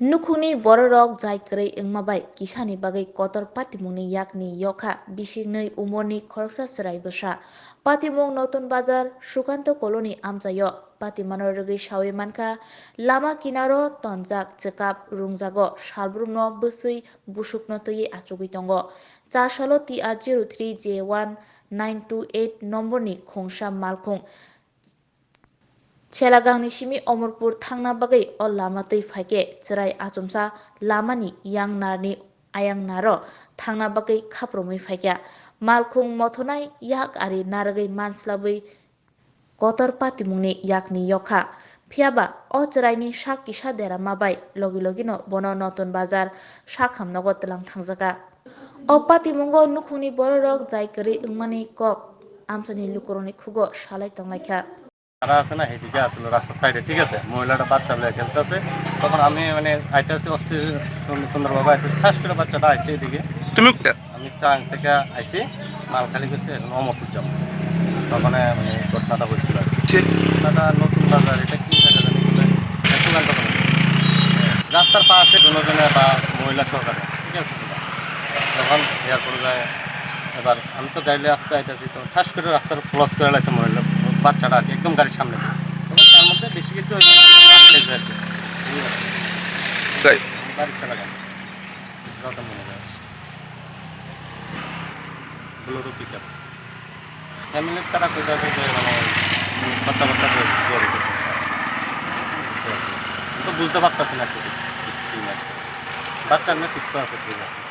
Nukhungni borok jai krei ingmabai Kisani bagai kotor patimungni yakni yokha bisingnei umorni khoroksa Chwrai Bwsa patimung notun bazar Sukanto koloni amjayo patimano rwgui sawi mankha lama kinaro tonjak chekap rungjago salbrumno bwsui busukno tui achugui tongo 4 salo TR03J1928 nomborni khongsa Malkhung Chelagangni simi Omorpur thangna bagai o lama tui phaike Chwrai achumsa lamani yangnarni ayangnaro thangna bagai khapromui phaikya Malkhung mothonai yak ari naragai manslabui kotor patimungni yakni yokha phiaba o Chwraini sak kisa dera mabai logi logino bono notun bazar sakhamnago tlang thangjaga o patimungo nukhungni borok jai kwrwi wngmani kok amchani lukuroni khugo salai tonglaikha তারা আছে না এদিকে আসলে রাস্তার সাইডে ঠিক আছে মহিলাটা বাচ্চা নিয়ে খেলতেছে তখন আমি মানে আইতেছি অস্থির সুন্দরভাবে আইতেছি ঠাস করে বাচ্চাটা আইসে এদিকে তুমি আমি চাং থেকে আইসি মালখালি করছি এখন অমরপুর যাবো তখন মানে ঘটনাটা হয়েছিল ঘটনাটা নতুন বাজার এটা কি জায়গা জানি বলে তখন রাস্তার পাশে দুজনে বা মহিলা সহকারে ঠিক আছে তখন ইয়ার পরে যায় এবার আমি তো গাড়ি আসতে আইতেছি তো ঠাস করে রাস্তার ক্রস করে লাগছে মহিলা বাচ্চাটা আর কি একদম গাড়ির সামনে তখন তার মধ্যে বেশি কিছু বাড়ি চালা গাড়ি যত মনে হয় ব্লোরো পিক আপ ফ্যামিলির তারা কই যাবে যে মানে কথাবার্তা তো বুঝতে পারতেছি না কিছু ঠিক আছে বাচ্চা এমনি সুস্থ আছে ঠিক আছে